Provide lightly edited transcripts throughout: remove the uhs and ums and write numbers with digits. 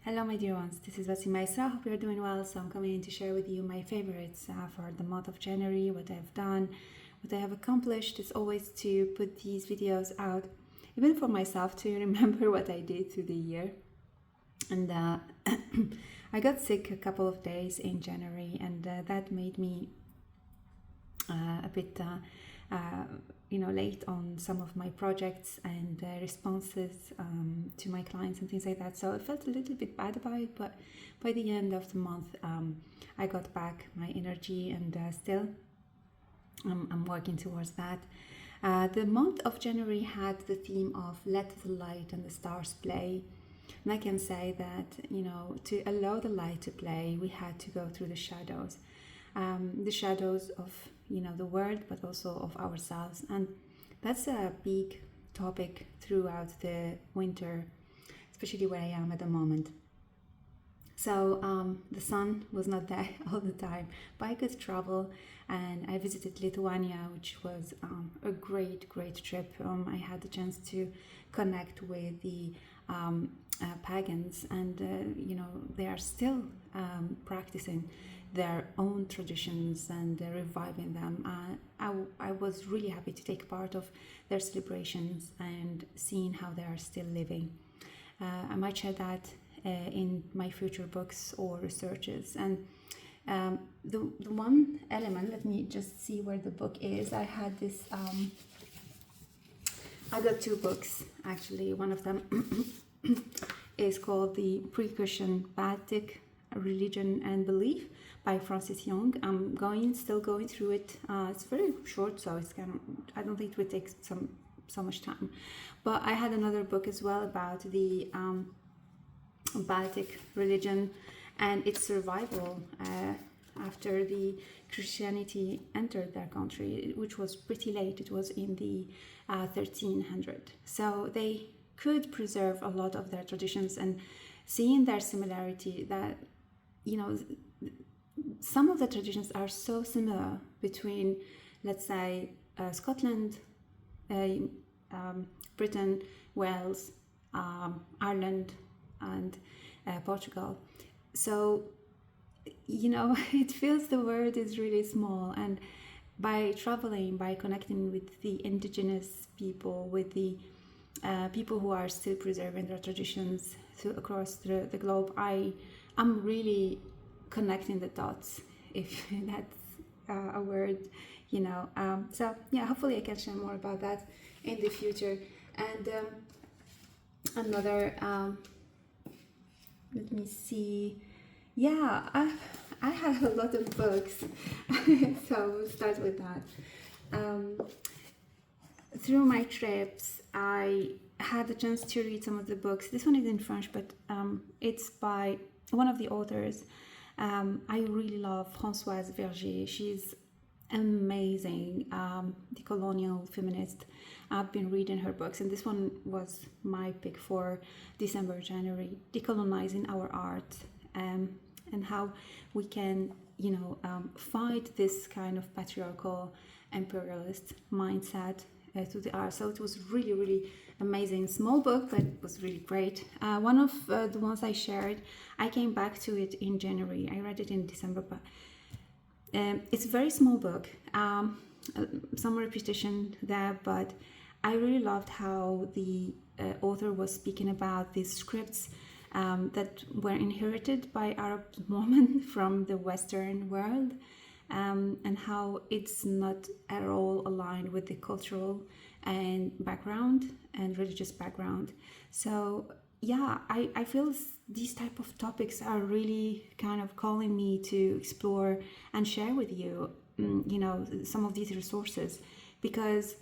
Hello my dear ones, this is Ouassima Issrae. Hope you're doing well. So I'm coming in to share with you my favorites for the month of January, what I've done, what I have accomplished. It's always to put these videos out, even for myself, to remember what I did through the year. And I got sick a couple of days in January, and that made me a bit late on some of my projects and responses to my clients and things like that. So I felt a little bit bad about it, but by the end of the month I got back my energy, and still I'm working towards that. The month of January had the theme of let the light and the stars play. And I can say that, to allow the light to play, we had to go through the shadows of the world, but also of ourselves. And that's a big topic throughout the winter, especially where I am at the moment. So the sun was not there all the time, but I could travel, and I visited Lithuania, which was a great trip. I had the chance to connect with the pagans, and they are still practicing their own traditions and reviving them. I was really happy to take part of their celebrations and seeing how they are still living. I might share that in my future books or researches. And the one element, let me just see where the book is. I had this, I got two books actually. One of them is called The Pre-Christian Baltic Religion and Belief by Francis Young. I'm still going through it. It's very short, so it's I don't think it would take so much time. But I had another book as well about the Baltic religion and its survival after the Christianity entered their country, which was pretty late. It was in the 1300s. So they could preserve a lot of their traditions, and seeing their similarity, that some of the traditions are so similar between, let's say, Scotland, Britain, Wales, Ireland, and Portugal. So it feels the world is really small, and by traveling, by connecting with the indigenous people, with the people who are still preserving their traditions across the globe, I'm really connecting the dots, if that's a word, so yeah, hopefully I can share more about that in the future. And another let me see, I have a lot of books so we'll start with that. Through my trips, I had the chance to read some of the books. This one is in French, but it's by one of the authors. I really love Françoise Verger. She's amazing, decolonial feminist. I've been reading her books, and this one was my pick for December, January, decolonizing our art, and how we can, fight this kind of patriarchal, imperialist mindset to the art. So it was really amazing. Small book, but it was really great. One of the ones I shared, I came back to it in January. I read it in December, but it's a very small book. Some repetition there, but I really loved how the author was speaking about these scripts that were inherited by Arab women from the Western world, and how it's not at all aligned with the cultural and background and religious background. So yeah, I feel these type of topics are really kind of calling me to explore and share with you, some of these resources, because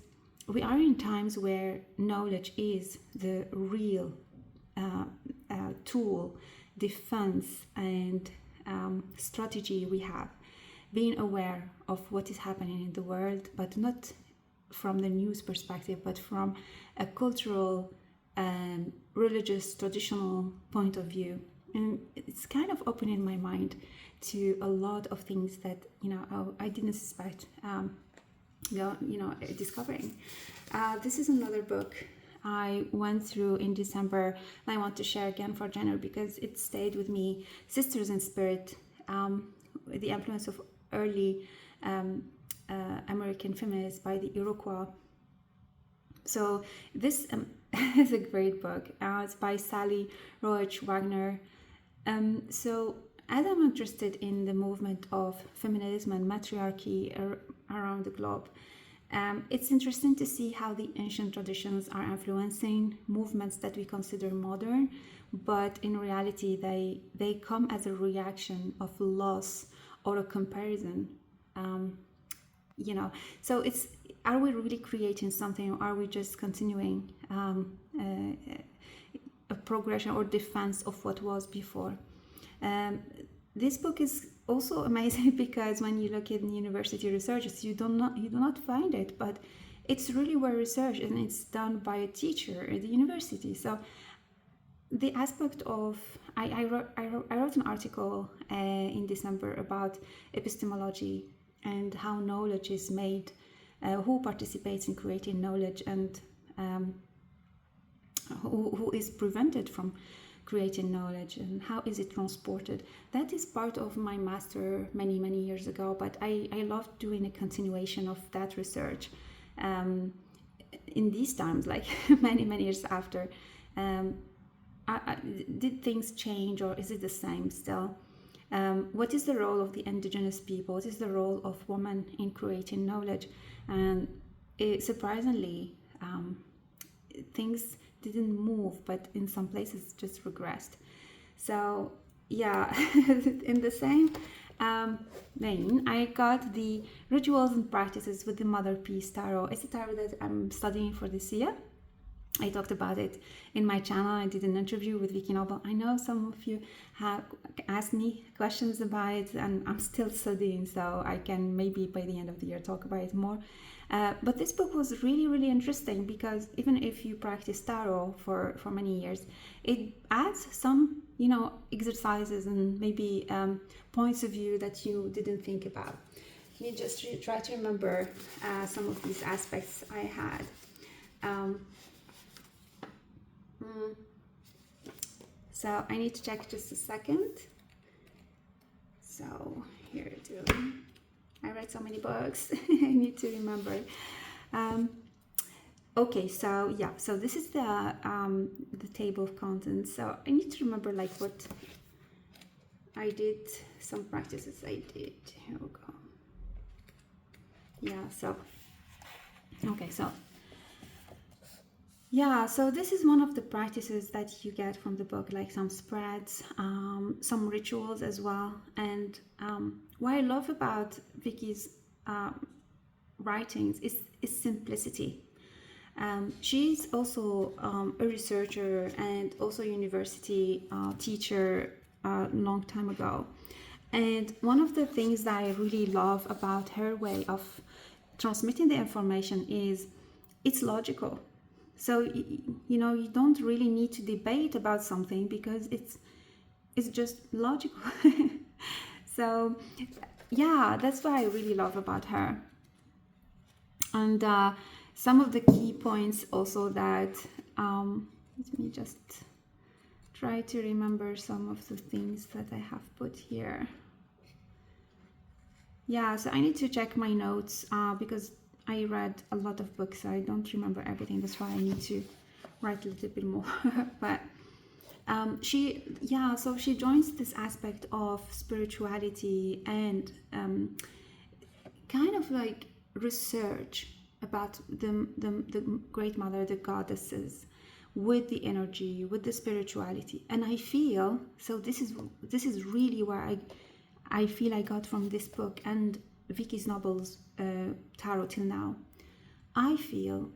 we are in times where knowledge is the real tool, defense, and strategy we have. Being aware of what is happening in the world, but not from the news perspective, but from a cultural, religious, traditional point of view. And it's kind of opening my mind to a lot of things that I didn't suspect discovering. This is another book I went through in December, and I want to share again for January because it stayed with me. Sisters in Spirit, the influence of early American feminists by the Iroquois. So this is a great book. It's by Sally Roach Wagner. So as I'm interested in the movement of feminism and matriarchy around the globe, it's interesting to see how the ancient traditions are influencing movements that we consider modern, but in reality they come as a reaction of loss or a comparison. So it's, are we really creating something, or are we just continuing a progression or defense of what was before? This book is also amazing because when you look in university researches, you do not find it, but it's really well researched and it's done by a teacher at the university. So the aspect of, I wrote an article in December about epistemology and how knowledge is made, who participates in creating knowledge, and who is prevented from creating knowledge, and how is it transported. That is part of my master many years ago, but I love doing a continuation of that research in these times, like many years after. Did things change, or is it the same still? What is the role of the indigenous people? What is the role of women in creating knowledge? And surprisingly, things didn't move, but in some places just regressed. So yeah, in the same vein, I got the rituals and practices with the Mother Peace Tarot. It's a tarot that I'm studying for this year. I talked about it in my channel. I did an interview with Vicky Noble. I know some of you have asked me questions about it, and I'm still studying, so I can maybe by the end of the year talk about it more. But this book was really interesting because even if you practice tarot for many years, it adds some, exercises and maybe points of view that you didn't think about. Let me just try to remember some of these aspects I had. So I need to check just a second. So here it is. I read so many books. I need to remember. Okay, so yeah, so this is the table of contents. So I need to remember like what I did, some practices I did. Here we go. Yeah, so okay, so yeah, so this is one of the practices that you get from the book, like some spreads, some rituals as well. And what I love about Vicky's writings is simplicity. She's also a researcher and also a university teacher a long time ago. And one of the things that I really love about her way of transmitting the information is it's logical. So, you don't really need to debate about something because it's just logical. So, yeah, that's what I really love about her. And some of the key points also that, let me just try to remember some of the things that I have put here. Yeah, so I need to check my notes because I read a lot of books, so I don't remember everything. That's why I need to write a little bit more. But she joins this aspect of spirituality and kind of like research about the Great Mother, the goddesses, with the energy, with the spirituality. And I feel, so this is really where I feel I got from this book and Vicky Noble's tarot till now. I feel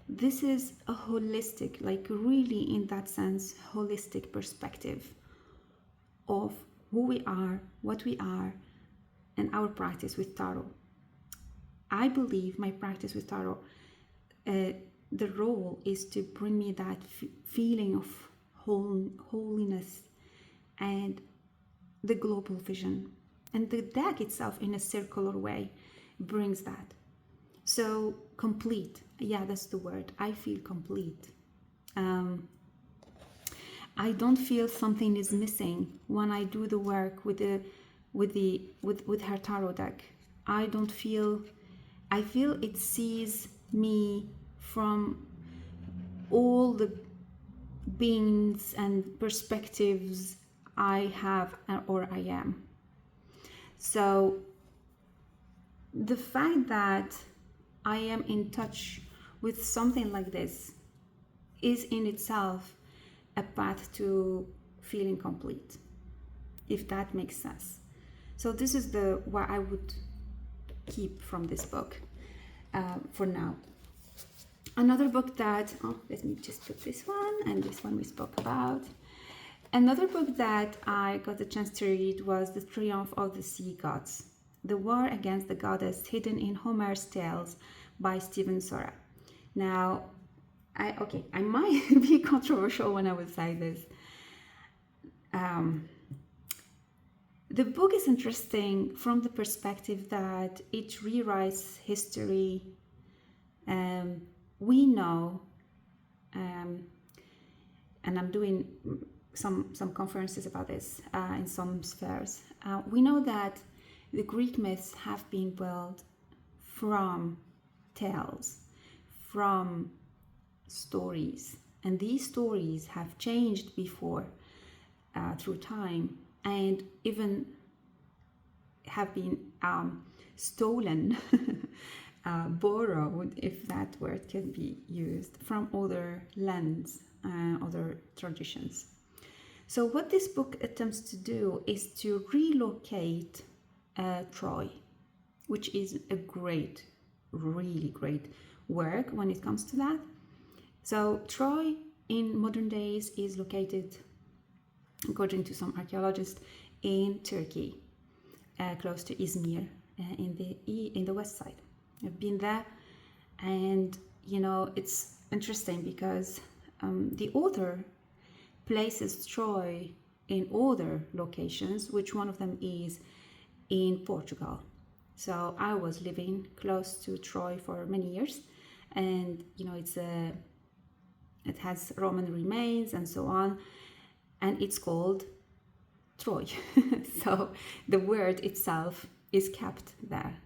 this is a holistic, like really in that sense, holistic perspective of who we are, what we are, and our practice with tarot. I believe my practice with tarot, the role is to bring me that feeling of holiness and the global vision. And the deck itself, in a circular way, brings that. So complete yeah, that's the word. I feel complete. I don't feel something is missing when I do the work with her tarot deck. I don't feel. I feel it sees me from all the beings and perspectives I have or I am. So the fact that I am in touch with something like this is in itself a path to feeling complete, if that makes sense. So this is what I would keep from this book for now. Another book that, let me just put this one, and this one we spoke about. Another book that I got the chance to read was The Triumph of the Sea Gods, The War Against the Goddess Hidden in Homer's Tales by Stephen Sora. Now, I might be controversial when I would say this. The book is interesting from the perspective that it rewrites history. We know, and I'm doing some conferences about this in some spheres. We know that the Greek myths have been built from tales, from stories, and these stories have changed before through time, and even have been stolen, borrowed, if that word can be used, from other lands, other traditions. So what this book attempts to do is to relocate Troy, which is a great, really great work when it comes to that. So Troy in modern days is located, according to some archaeologists, in Turkey, close to Izmir, in the west side. I've been there, and it's interesting because the author places Troy in other locations, which one of them is in Portugal. So I was living close to Troy for many years, and it has Roman remains and so on, and it's called Troy. So the word itself is kept there.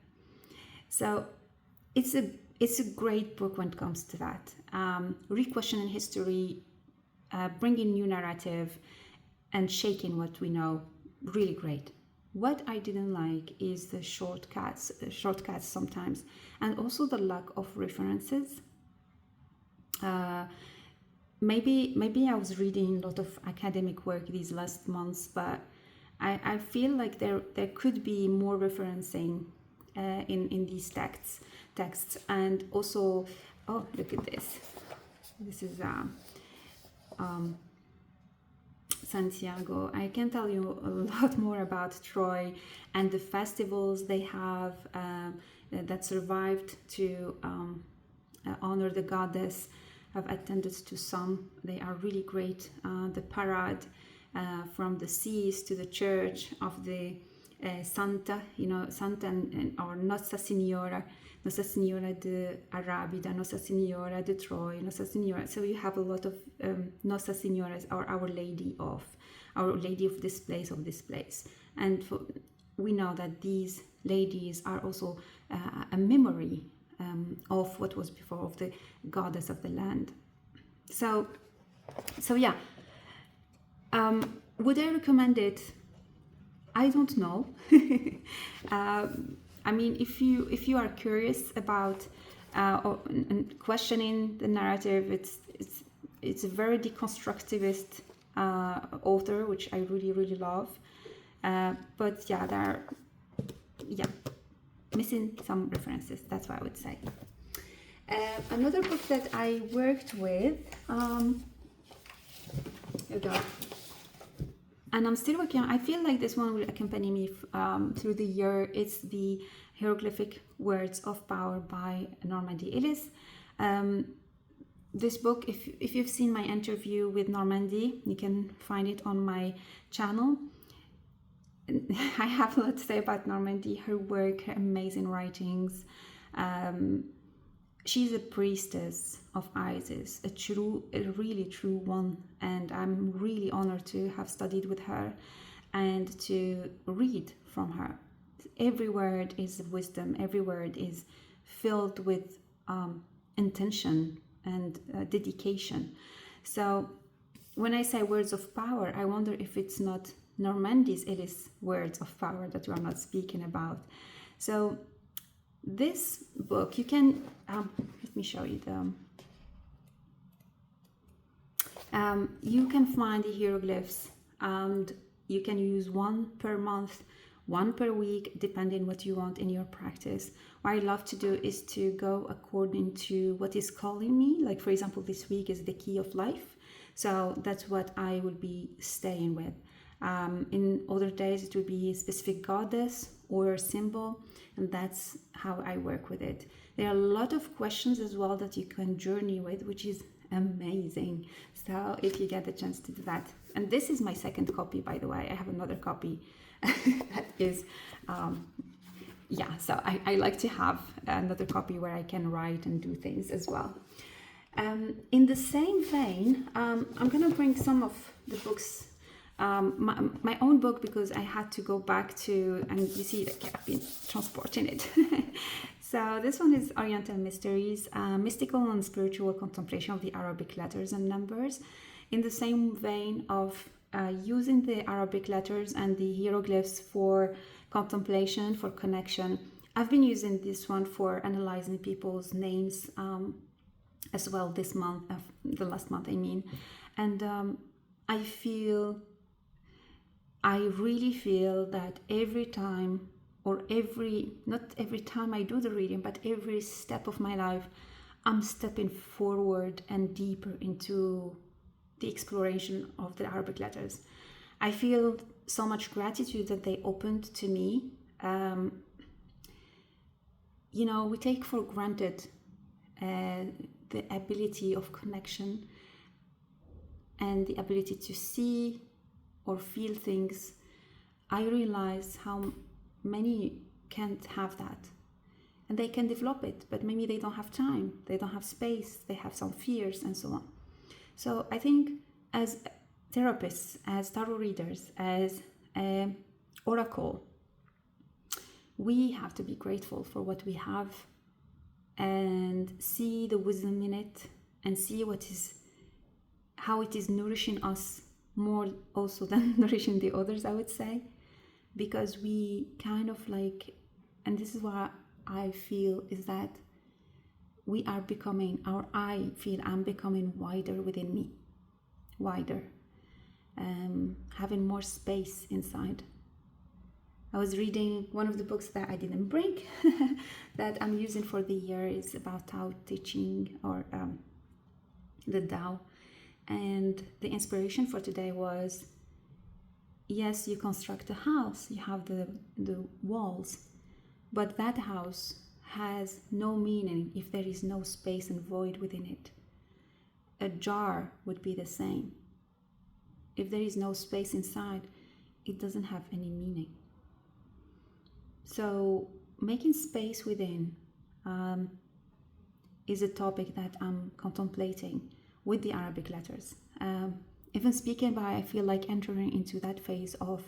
So it's a great book when it comes to that. Re-questioning history, bringing new narrative, and shaking what we know. Really great. What I didn't like is the shortcuts sometimes, and also the lack of references. Maybe I was reading a lot of academic work these last months, but I feel like there could be more referencing in these texts, and also, oh, look at this. This is Santiago. I can tell you a lot more about Troy and the festivals they have that survived to honor the goddess. I've attended to some. They are really great. The parade from the seas to the church of the Santa, Santa or Nossa Senhora de Arrábida, Nossa Senhora de Troy, Nossa Senhora. So you have a lot of Nossa Senhoras, or Our Lady of this place. And we know that these ladies are also a memory of what was before, of the goddess of the land. So yeah. Would I recommend it? I don't know. I mean, if you are curious about and questioning the narrative, it's a very deconstructivist author, which I really, really love. But yeah, there are missing some references. That's what I would say. Another book that I worked with, and I'm still working on, I feel like this one will accompany me through the year. It's the Hieroglyphic Words of Power by Normandy Ellis. This book, if you've seen my interview with Normandy, you can find it on my channel. I have a lot to say about Normandy, her work, her amazing writings. she's a priestess of Isis, a really true one, and I'm really honored to have studied with her and to read from her. Every word is wisdom, every word is filled with intention and dedication. So when I say words of power, I wonder if it's not Normandy's Ellis words of power that we are not speaking about. So this book, you can, let me show you you can find the hieroglyphs, and you can use one per month, one per week, depending what you want in your practice. What I love to do is to go according to what is calling me. Like, for example, this week is the key of life. So that's what I will be staying with. In other days, it will be a specific goddess or symbol, and that's how I work with it. There are a lot of questions as well that you can journey with, which is amazing. So if you get the chance to do that. And this is my second copy, by the way. I have another copy that is, so I like to have another copy where I can write and do things as well. In the same vein, I'm going to bring some of the books, my own book, because I had to go back to, and you see that I've been transporting it. So this one is Oriental Mysteries, Mystical and Spiritual Contemplation of the Arabic Letters and Numbers. In the same vein of using the Arabic letters and the hieroglyphs for contemplation, for connection. I've been using this one for analyzing people's names as well this month, the last month I mean. And I really feel that every time, or not every time I do the reading, but every step of my life, I'm stepping forward and deeper into the exploration of the Arabic letters. I feel so much gratitude that they opened to me. We take for granted the ability of connection and the ability to see or feel things. I realize how many can't have that, and they can develop it, but maybe they don't have time, they don't have space, they have some fears and so on. So I think as therapists, as tarot readers, as oracle, we have to be grateful for what we have and see the wisdom in it, and see how it is nourishing us more also than nourishing the others, I would say, because we kind of like, and this is what I feel, is that I feel I'm becoming wider within me, having more space inside. I was reading one of the books that I didn't bring that I'm using for the year is about Tao Te Ching, or the Tao, and the inspiration for today was, yes, you construct a house, you have the walls, but that house has no meaning if there is no space and void within it. A jar would be the same. If there is no space inside, it doesn't have any meaning. So making space within is a topic that I'm contemplating with the Arabic letters. Even speaking by, I feel like entering into that phase of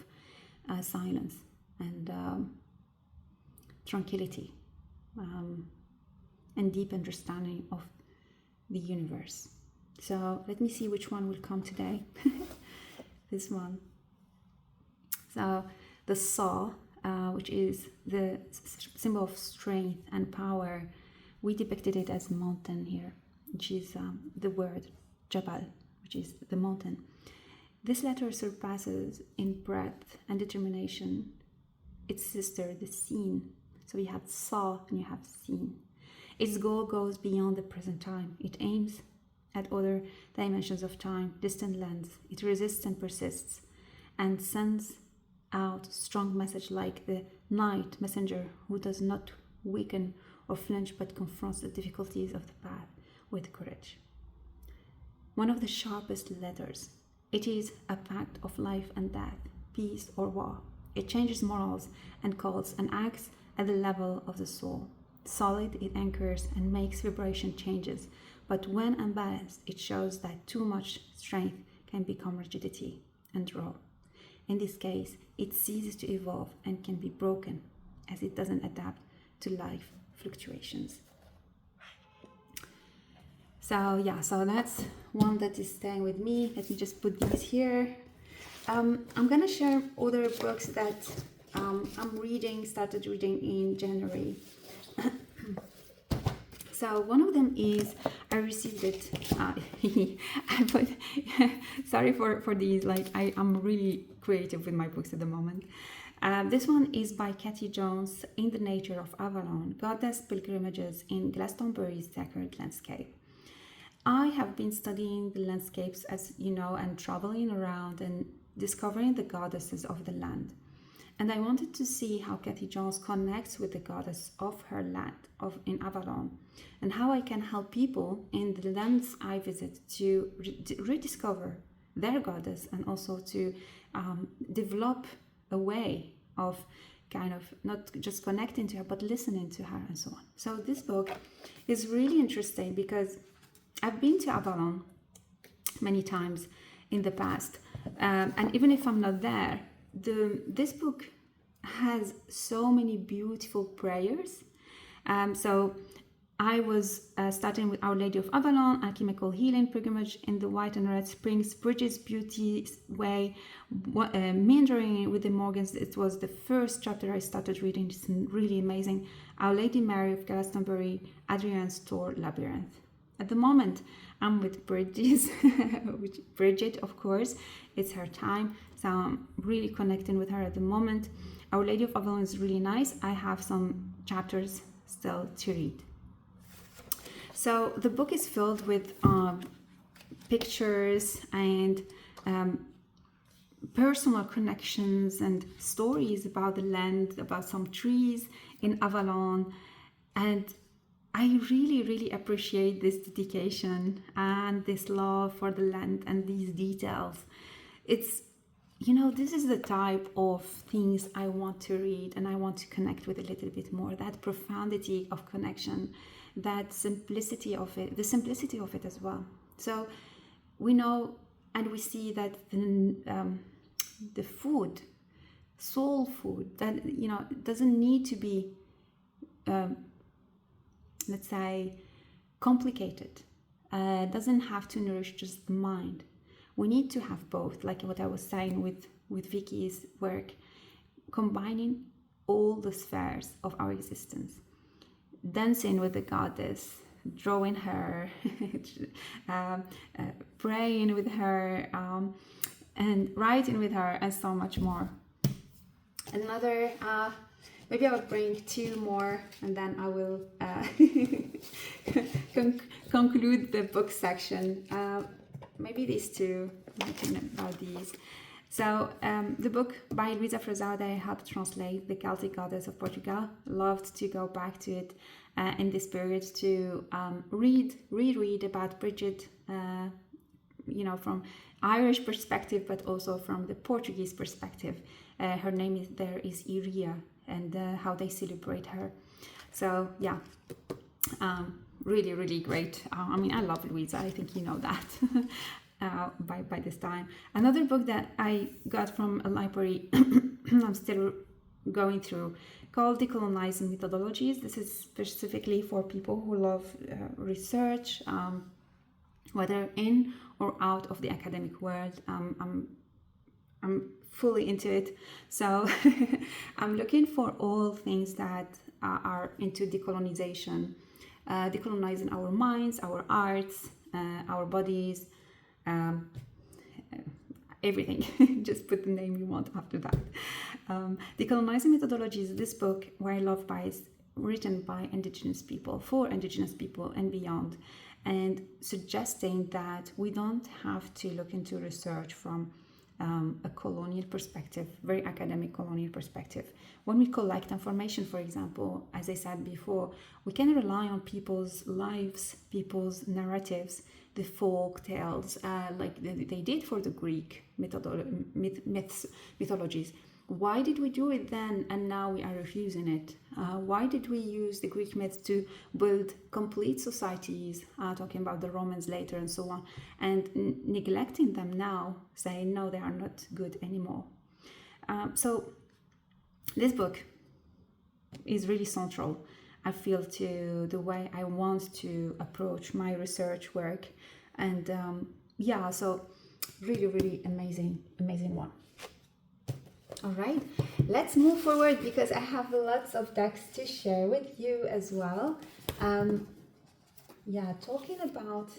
silence and tranquility. And deep understanding of the universe. So let me see which one will come today. This one. So the saw, which is the symbol of strength and power, we depicted it as mountain here, which is the word Jabal, which is the mountain. This letter surpasses in breadth and determination its sister, the seen. So you have saw and you have seen. Its goal goes beyond the present time. It aims at other dimensions of time, distant lands. It resists and persists, and sends out strong message like the night messenger who does not weaken or flinch but confronts the difficulties of the path with courage. One of the sharpest letters. It is a pact of life and death, peace or war. It changes morals and calls and acts at the level of the soul. solid, it anchors and makes vibration changes. But when unbalanced, it shows that too much strength can become rigidity and raw. In this case, it ceases to evolve and can be broken as it doesn't adapt to life fluctuations. So that's one that is staying with me. Let me just put these here. I'm gonna share other books that started reading in January. So one of them is, I received it, sorry for these, like I'm really creative with my books at the moment. This one is by Kathy Jones, In the Nature of Avalon, Goddess Pilgrimages in Glastonbury's Sacred Landscape. I have been studying the landscapes, as you know, and traveling around and discovering the goddesses of the land. And I wanted to see how Kathy Jones connects with the goddess of her land, in Avalon, and how I can help people in the lands I visit to rediscover their goddess, and also to develop a way of kind of not just connecting to her, but listening to her and so on. So this book is really interesting because I've been to Avalon many times in the past, and even if I'm not there, this book has so many beautiful prayers. So I was starting with Our Lady of Avalon, Alchemical Healing Pilgrimage in the White and Red Springs, Bridges Beauty Way, Meandering with the Morgans. It was the first chapter I started reading. It's really amazing. Our Lady Mary of Glastonbury, Adrian's Tour Labyrinth. At the moment, I'm with Bridget, of course. It's her time, so I'm really connecting with her at the moment. Our Lady of Avalon is really nice. I have some chapters still to read. So the book is filled with pictures and personal connections and stories about the land, about some trees in Avalon. And I really, really appreciate this dedication and this love for the land and these details. It's, this is the type of things I want to read and I want to connect with a little bit more. That profundity of connection, that simplicity of it, the simplicity of it as well. So we know and we see that the food, soul food, that doesn't need to be let's say, complicated. Doesn't have to nourish just the mind. We need to have both, like what I was saying with Vicky's work, combining all the spheres of our existence. Dancing with the goddess, drawing her, praying with her, and writing with her, and so much more. Another... maybe I will bring two more and then I will conclude the book section. Maybe these two, about these. So the book by Luisa Frazão that I helped translate, The Celtic Goddess of Portugal. Loved to go back to it in this period to reread about Bridget, from Irish perspective, but also from the Portuguese perspective. Her name is Iria, and how they celebrate her. So really, really great. I love Louisa. I think you know that by this time. Another book that I got from a library I'm still going through, called Decolonizing Methodologies. This is specifically for people who love research, whether in or out of the academic world. I'm fully into it, so I'm looking for all things that are into decolonization, decolonizing our minds, our arts, our bodies, everything. Just put the name you want after that. Decolonizing Methodologies, this book, Where I Love By, is written by Indigenous people, for Indigenous people and beyond, and suggesting that we don't have to look into research from a colonial perspective, very academic colonial perspective. When we collect information, for example, as I said before, we can rely on people's lives, people's narratives, the folk tales, like they did for the Greek mythologies. why did we do it then and now we are refusing it? Why did we use the Greek myths to build complete societies, talking about the Romans later and so on, and neglecting them now, saying no, they are not good anymore? So this book is really central, I feel, to the way I want to approach my research work. And so really, really amazing one. All right, let's move forward because I have lots of decks to share with you as well. Talking about,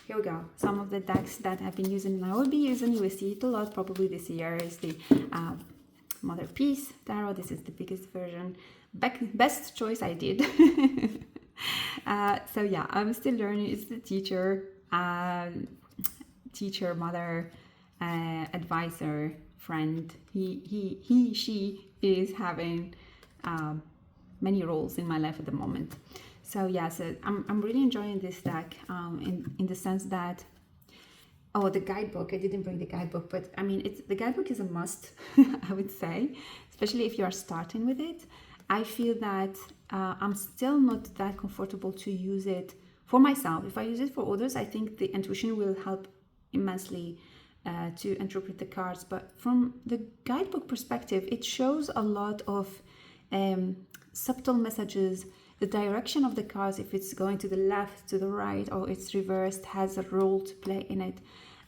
here we go, some of the decks that I've been using and I will be using, you will see it a lot probably this year, is the Mother Peace Tarot. This is the biggest version, best choice I did. I'm still learning. It's the teacher, mother, advisor, friend. She is having many roles in my life at the moment. So I'm really enjoying this deck in the sense that, the guidebook, I didn't bring the guidebook, but I mean, the guidebook is a must, I would say, especially if you are starting with it. I feel that I'm still not that comfortable to use it for myself. If I use it for others, I think the intuition will help immensely to interpret the cards. But from the guidebook perspective, it shows a lot of subtle messages. The direction of the cards, if it's going to the left, to the right, or it's reversed, has a role to play in it.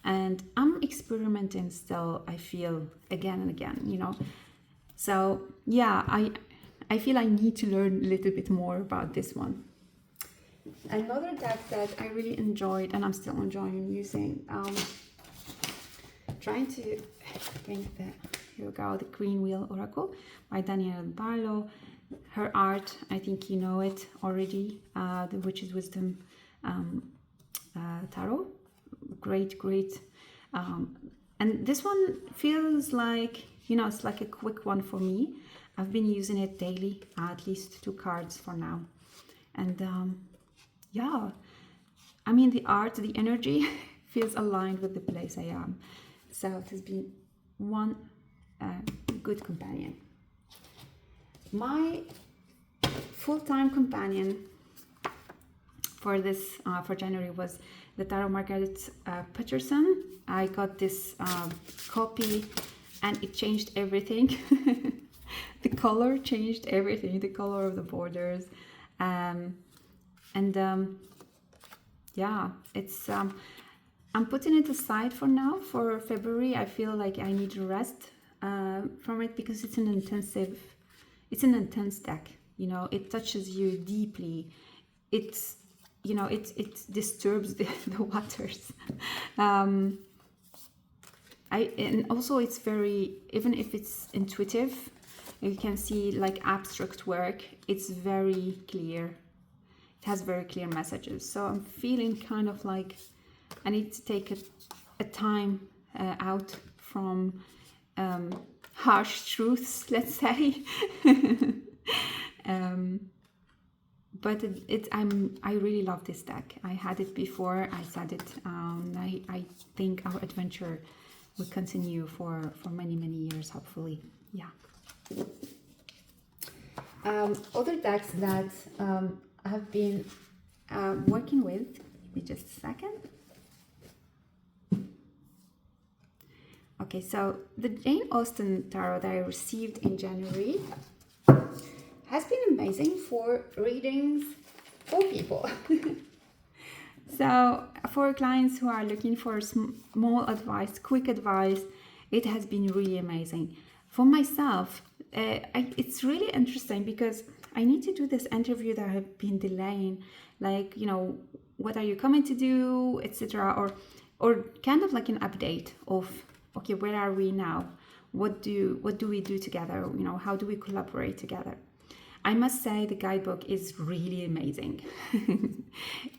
And I'm experimenting still, I feel, again and again, So I feel I need to learn a little bit more about this one. Another deck that I really enjoyed, and I'm still enjoying using, trying to bring here we go, the Green Wheel Oracle by Danielle Barlow. Her art, I think you know it already, the Witch's Wisdom Tarot. Great. And this one feels like, it's like a quick one for me. I've been using it daily, at least 2 cards for now. And I mean, the art, the energy feels aligned with the place I am. So it has been one good companion. My full-time companion for this for January was the Tarot Margaret Peterson. I got this copy and it changed everything. The color changed everything, the color of the borders, it's I'm putting it aside for now. For February, I feel like I need to rest from it because it's an intense deck. It touches you deeply. It disturbs the waters. And also it's very, even if it's intuitive, you can see like abstract work, it's very clear. It has very clear messages. So I'm feeling kind of like I need to take a time out from harsh truths, let's say. But I really love this deck. I had it before, I said it. I think our adventure will continue for many years, hopefully. Yeah. Other decks that I have been working with. Give me just a second. Okay, so the Jane Austen Tarot that I received in January has been amazing for readings for people. So for clients who are looking for small advice, quick advice, it has been really amazing. For myself, it's really interesting because I need to do this interview that I've been delaying, like, what are you coming to do, etc., or kind of like an update of, okay, where are we now? What do we do together? How do we collaborate together? I must say the guidebook is really amazing.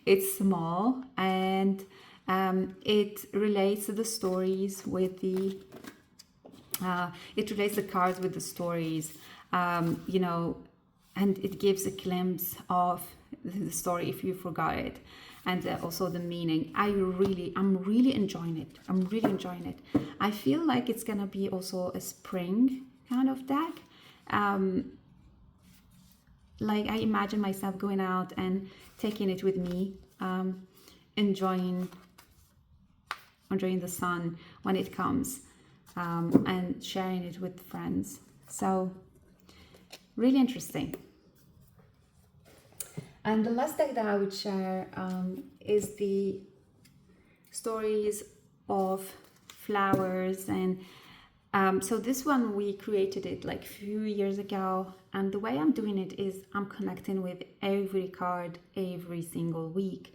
It's small and it relates the stories with it relates the cards with the stories, and it gives a glimpse of the story if you forgot it, and also the meaning. I'm really enjoying it. I feel like it's gonna be also a spring kind of deck. Like I imagine myself going out and taking it with me, enjoying the sun when it comes, and sharing it with friends. So really interesting. And the last deck that I would share is the stories of flowers. And so this one, we created it like a few years ago, and the way I'm doing it is I'm connecting with every card every single week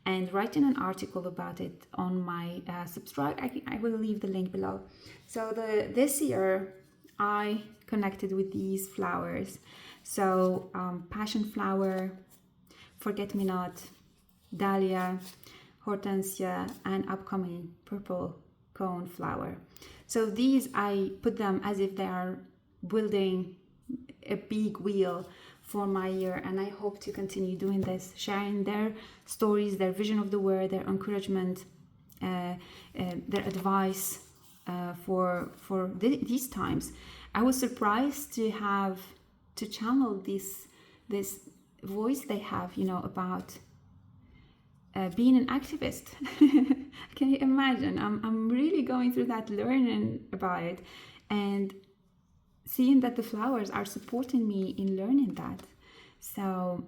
and writing an article about it on my Subscribe. I will leave the link below. So this year I connected with these flowers. So passion flower, forget-me-not, dahlia, hortensia, and upcoming purple cone flower. So these, I put them as if they are building a big wheel for my year, and I hope to continue doing this, sharing their stories, their vision of the world, their encouragement, their advice for these times. I was surprised to channel this voice they have, about being an activist. Can you imagine? I'm really going through that, learning about it, and seeing that the flowers are supporting me in learning that. So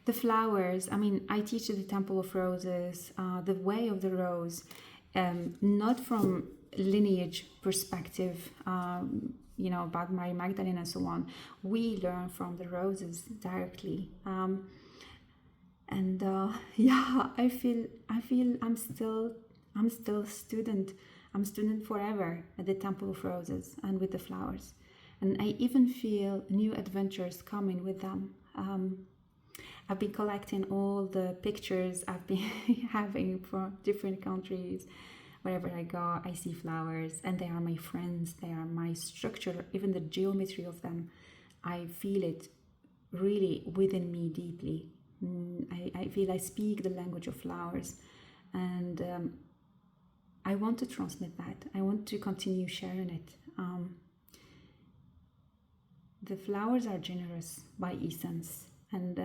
the flowers, I teach the Temple of Roses, the way of the rose, not from lineage perspective, about Mary Magdalene and so on. We learn from the roses directly. I feel I'm still a student. I'm student forever at the Temple of Roses and with the flowers. And I even feel new adventures coming with them. I've been collecting all the pictures I've been having from different countries. Wherever I go, I see flowers, and they are my friends. They are my structure, even the geometry of them. I feel it really within me deeply. I feel I speak the language of flowers, and I want to transmit that. I want to continue sharing it. The flowers are generous by essence, and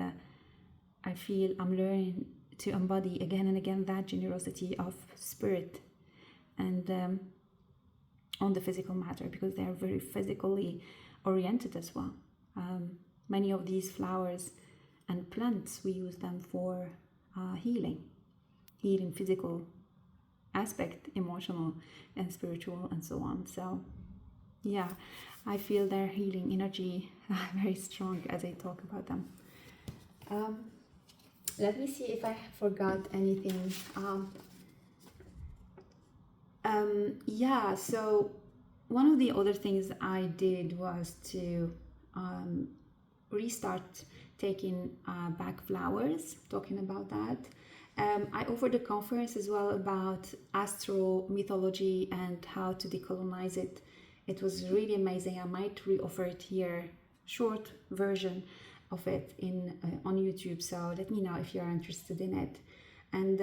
I feel I'm learning to embody again and again that generosity of spirit, and on the physical matter, because they are very physically oriented as well. Many of these flowers and plants, we use them for healing physical aspect, emotional and spiritual, and so on. So yeah, I feel their healing energy very strong as I talk about them. Let me see if I forgot anything. So one of the other things I did was to restart taking back flowers, talking about that. I offered a conference as well about astro mythology and how to decolonize it. It was really amazing. I might re-offer it here, short version of it on YouTube. So let me know if you're interested in it. And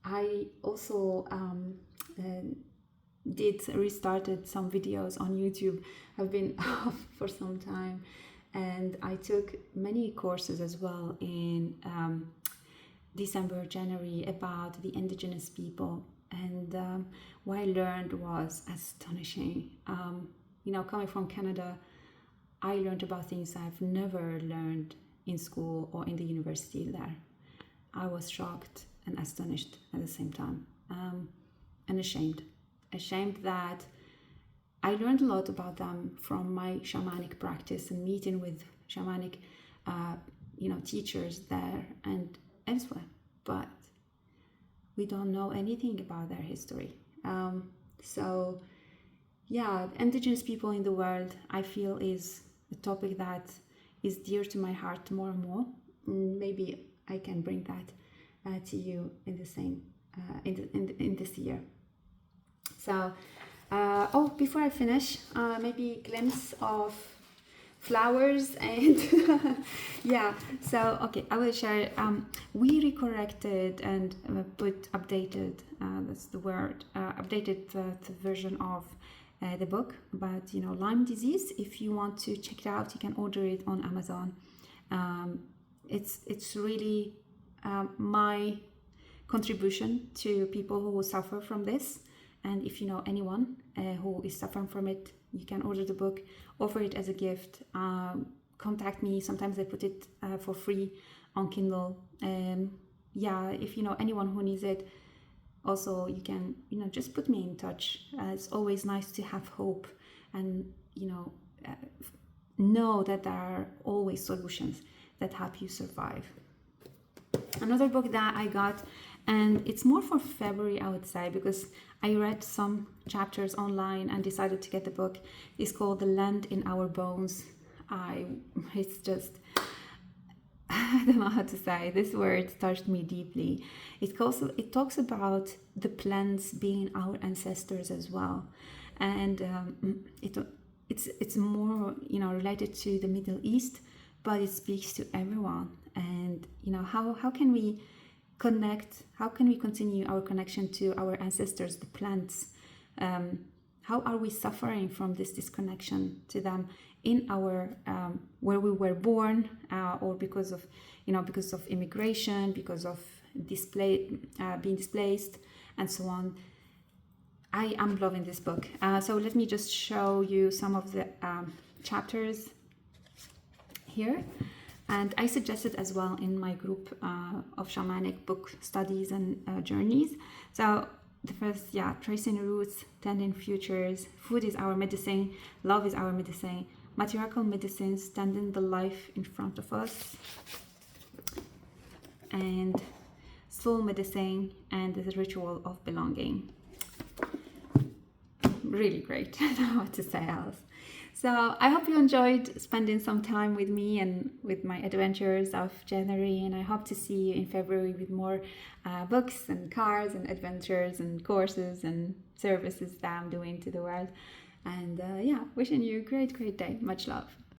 I also restarted some videos on YouTube. I've been off for some time, and I took many courses as well in December, January about the indigenous people, and what I learned was astonishing. Coming from Canada, I learned about things I've never learned in school or in the university there. I was shocked and astonished at the same time, and ashamed that I learned a lot about them from my shamanic practice and meeting with shamanic teachers there and elsewhere, but we don't know anything about their history. Indigenous people in the world, I feel, is a topic that is dear to my heart more and more. Maybe I can bring that to you in the same in this year. So before I finish, maybe a glimpse of flowers and yeah. So okay, I will share. We recorrected and put updated. That's the word. Updated the version of the book about Lyme disease. If you want to check it out, you can order it on Amazon. It's really my contribution to people who suffer from this. And if you know anyone who is suffering from it, you can order the book, offer it as a gift, contact me. Sometimes I put it for free on Kindle. Yeah, if you know anyone who needs it, also you can just put me in touch. It's always nice to have hope and know that there are always solutions that help you survive. Another book that I got, and it's more for February, I would say, because I read some chapters online and decided to get the book, is called The Land in Our Bones. It's just, I don't know how to say, this word touched me deeply. It talks about the plants being our ancestors as well. And it's more, related to the Middle East, but it speaks to everyone. And, how can we connect? How can we continue our connection to our ancestors, the plants? How are we suffering from this disconnection to them in our where we were born, or because of immigration, because of being displaced, and so on? I am loving this book. So let me just show you some of the chapters here. And I suggested as well in my group of shamanic book studies and journeys. So the first, tracing roots, tending futures, food is our medicine, love is our medicine, matriarchal medicine, standing the life in front of us, and soul medicine, and the ritual of belonging. Really great. I don't know what to say else. So I hope you enjoyed spending some time with me and with my adventures of January, and I hope to see you in February with more books and cards and adventures and courses and services that I'm doing to the world. And wishing you a great day. Much love.